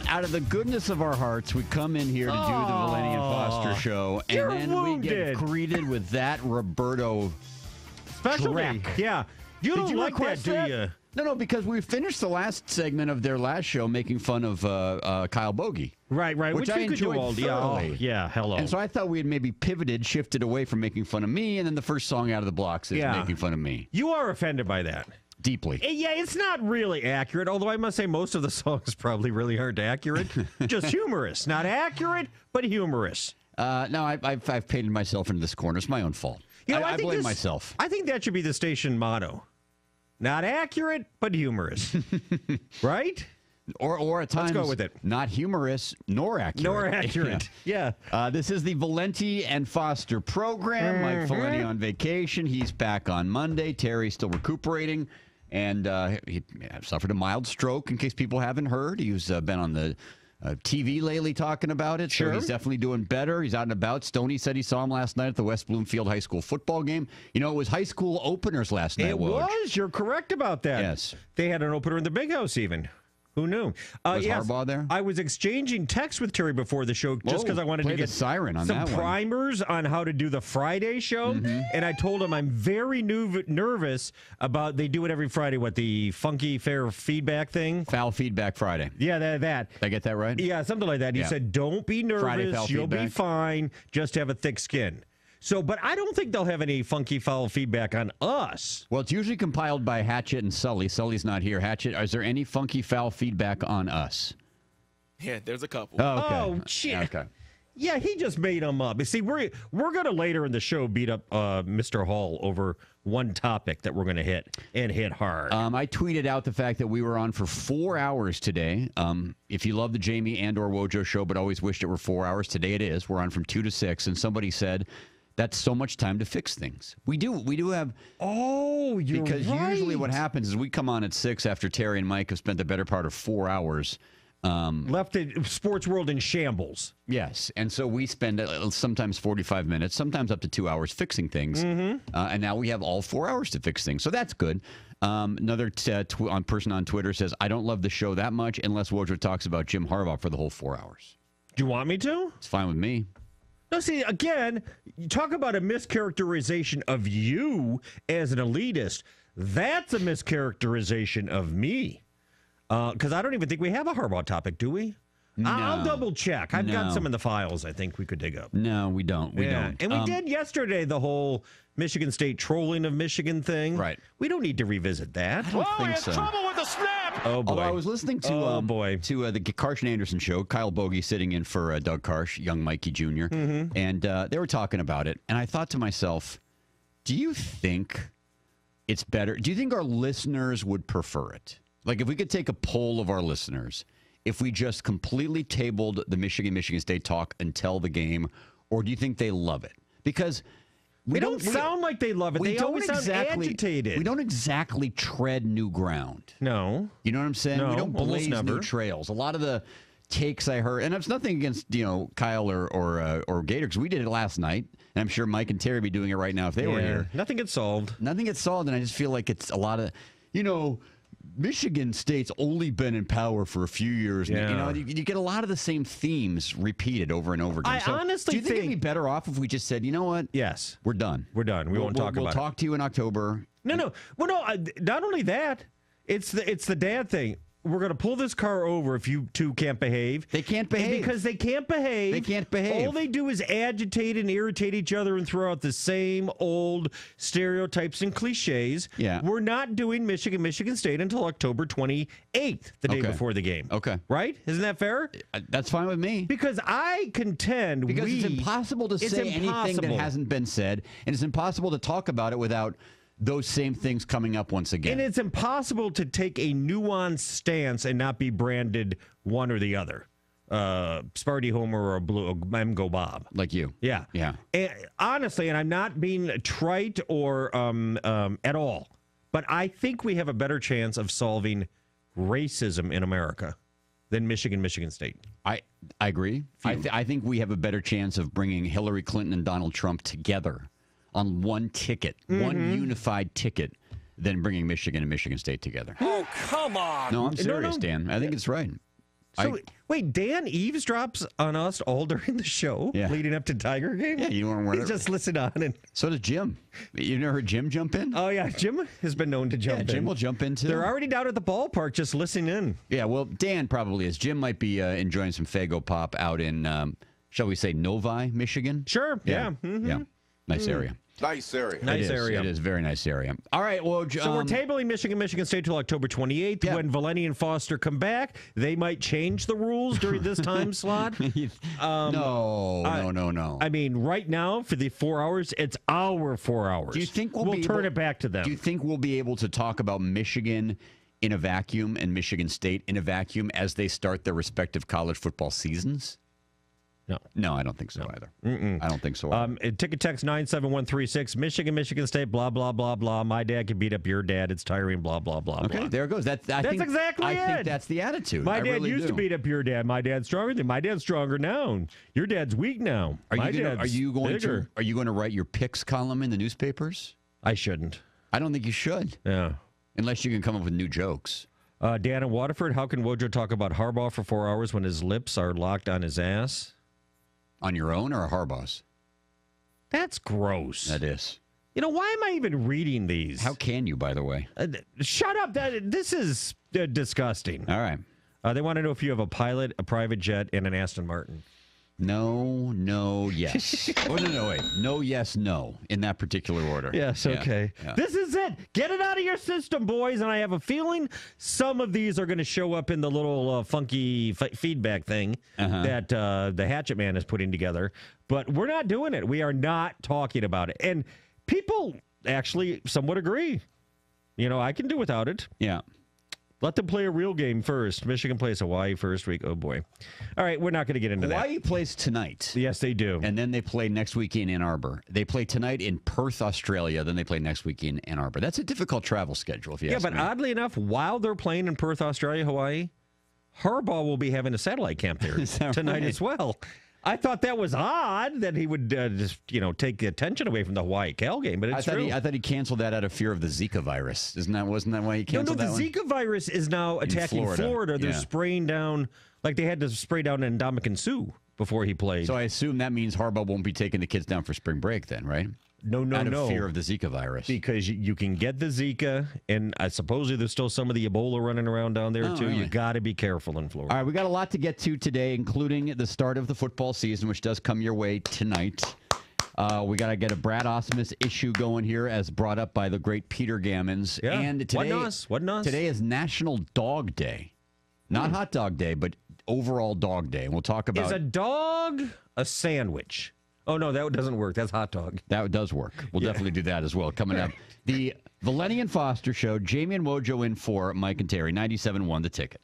out of the goodness of our hearts, we come in here to do the Valenti and Foster show, and then we get greeted with that Roberto specialty. Yeah. You don't like that, do you? No, because we finished the last segment of their last show making fun of Kyle Bogey. Right, which I enjoyed thoroughly. Yeah, hello. And so I thought we had maybe shifted away from making fun of me, and then the first song out of the blocks is making fun of me. You are offended by that. Deeply. Yeah, it's not really accurate, although I must say most of the songs probably really aren't accurate. Just humorous. Not accurate, but humorous. No, I've painted myself into this corner. It's my own fault. I blame myself. I think that should be the station motto. Not accurate, but humorous. Right? Or at times, let's go with it. Not humorous, nor accurate. Nor accurate. Yeah. This is the Valenti and Foster program. Mike Valenti on vacation. He's back on Monday. Terry's still recuperating. And he suffered a mild stroke, in case people haven't heard. He's been on the TV lately talking about it. Sure. So he's definitely doing better. He's out and about. Stoney said he saw him last night at the West Bloomfield High School football game. You know, it was high school openers last night. It was. You're correct about that. Yes. They had an opener in the Big House even. Who knew? Was Harbaugh there? I was exchanging texts with Terry before the show just because I wanted to get siren on some that primers on how to do the Friday show. Mm-hmm. And I told him I'm very nervous about, they do it every Friday, the funky fair feedback thing? Foul Feedback Friday. Yeah, that. Did I get that right? Yeah, something like that. He said, don't be nervous. You'll be fine. Just have a thick skin. So, but I don't think they'll have any funky foul feedback on us. Well, it's usually compiled by Hatchet and Sully. Sully's not here. Hatchet, is there any funky foul feedback on us? Yeah, there's a couple. Oh, okay. Oh, shit. Okay. Yeah, he just made them up. You see, we're going to later in the show beat up Mr. Hall over one topic that we're going to hit and hit hard. I tweeted out the fact that we were on for 4 hours today. If you love the Jamie and or Wojo show, but always wished it were 4 hours, today it is. We're on from 2 to 6, and somebody said, that's so much time to fix things. We do have. Oh, you're because right. Usually what happens is we come on at 6 after Terry and Mike have spent the better part of 4 hours. Left the sports world in shambles. Yes, and so we spend sometimes 45 minutes, sometimes up to 2 hours fixing things. Mm-hmm. And now we have all 4 hours to fix things. So that's good. Another person on Twitter says, I don't love the show that much unless Wojo talks about Jim Harbaugh for the whole 4 hours. Do you want me to? It's fine with me. No, see, again, you talk about a mischaracterization of you as an elitist. That's a mischaracterization of me. Because I don't even think we have a Harbaugh topic, do we? No. I'll double check. I've got some in the files I think we could dig up. No, we don't. We don't. And we did yesterday the whole Michigan State trolling of Michigan thing. Right. We don't need to revisit that. I don't think so. Trouble with the snap. Oh, boy. Although I was listening to the Karsh and Anderson show, Kyle Bogey sitting in for Doug Karsh, young Mikey Jr., and they were talking about it. And I thought to myself, do you think it's better? Do you think our listeners would prefer it? Like if we could take a poll of our listeners, if we just completely tabled the Michigan State talk until the game, or do you think they love it? Because they don't sound like they love it. They always sound agitated. We don't exactly tread new ground. No. You know what I'm saying? No, we don't blaze new trails. A lot of the takes I heard, and it's nothing against Kyle or Gator, because we did it last night, and I'm sure Mike and Terry would be doing it right now if they were here. Nothing gets solved. Nothing gets solved, and I just feel like it's a lot of, Michigan State's only been in power for a few years. Yeah. You get a lot of the same themes repeated over and over again. I honestly do you think it'd be better off if we just said, you know what? Yes. We're done. We're done. We won't talk about it. We'll talk to you in October. No. Well, no, not only that, it's the dad thing. We're going to pull this car over if you two can't behave. They can't behave. And because they can't behave. They can't behave. All they do is agitate and irritate each other and throw out the same old stereotypes and cliches. Yeah. We're not doing Michigan State until October 28th, the day before the game. Okay. Right? Isn't that fair? That's fine with me. Because I contend because it's impossible to say anything that hasn't been said, and it's impossible to talk about it without those same things coming up once again. And it's impossible to take a nuanced stance and not be branded one or the other. Sparty Homer or Blue Go Bob. Like you. Yeah. Yeah. And honestly, and I'm not being trite or at all, but I think we have a better chance of solving racism in America than Michigan State. I agree. I think we have a better chance of bringing Hillary Clinton and Donald Trump together on one ticket, one unified ticket, than bringing Michigan and Michigan State together. Oh, come on. No, I'm serious, Dan. I think it's right. So wait, Dan eavesdrops on us all during the show, leading up to Tiger game. Yeah, you don't want to just listen on, and so does Jim. You never heard Jim jump in? Oh yeah, Jim has been known to jump in. Jim will jump in too. They're already down at the ballpark, just listening in. Yeah, well, Dan probably is. Jim might be enjoying some Faygo Pop out in, shall we say, Novi, Michigan. Sure. Yeah. Yeah. Nice area. Nice area. Nice area. It is a very nice area. All right. Well, so we're tabling Michigan State till October 28th. Yeah. When Valeni and Foster come back, they might change the rules during this time slot. No. I mean, right now for the 4 hours, it's our 4 hours. Do you think we'll turn it back to them? Do you think we'll be able to talk about Michigan in a vacuum and Michigan State in a vacuum as they start their respective college football seasons? No, I don't think so either. I don't think so either. Ticket text 97136, Michigan State, blah, blah, blah, blah. My dad can beat up your dad. It's tiring, blah, blah, blah, okay, blah. There it goes. That's exactly it. I think that's the attitude. My dad used to beat up your dad. My dad's stronger than my dad's stronger now. Your dad's weak now. Are you going to write your picks column in the newspapers? I shouldn't. I don't think you should. Yeah. Unless you can come up with new jokes. Dan in Waterford, how can Wojo talk about Harbaugh for 4 hours when his lips are locked on his ass? On your own or a Harbaugh's? That's gross. That is. You know, why am I even reading these? How can you, by the way? Shut up. This is disgusting. All right. They want to know if you have a pilot, a private jet, and an Aston Martin. No, yes. Oh, no, wait. No, yes, no, in that particular order. Yes, okay. Yeah. This is it. Get it out of your system, boys. And I have a feeling some of these are going to show up in the little funky feedback thing that the Hatchet Man is putting together. But we're not doing it. We are not talking about it. And people actually somewhat agree. You know, I can do without it. Yeah. Let them play a real game first. Michigan plays Hawaii first week. Oh, boy. All right, we're not going to get into that. Hawaii plays tonight. Yes, they do. And then they play next week in Ann Arbor. They play tonight in Perth, Australia. Then they play next week in Ann Arbor. That's a difficult travel schedule, if you ask me. Yeah, but oddly enough, while they're playing in Perth, Australia, Hawaii, Harbaugh will be having a satellite camp there tonight as well. I thought that was odd that he would just, take the attention away from the Hawaii Cal game, but it's true. I thought he canceled that out of fear of the Zika virus. Wasn't that why he canceled that one? No, the Zika virus is now attacking Florida. They're spraying down, like they had to spray down Ndamukong Suh before he played. So I assume that means Harbaugh won't be taking the kids down for spring break then, right? No. Out of fear of the Zika virus. Because you can get the Zika, and supposedly there's still some of the Ebola running around down there, too. Really? You got to be careful in Florida. All right, we got a lot to get to today, including the start of the football season, which does come your way tonight. We got to get a Brad Osmus issue going here, as brought up by the great Peter Gammons. Yeah. And today is National Dog Day. Not Hot Dog Day, but overall Dog Day. And we'll talk about... Is a dog a sandwich? Oh, no, that doesn't work. That's hot dog. That does work. We'll definitely do that as well. Coming up, the Valeni and Foster Show, Jamie and Wojo in for Mike and Terry, 97.1 The Ticket.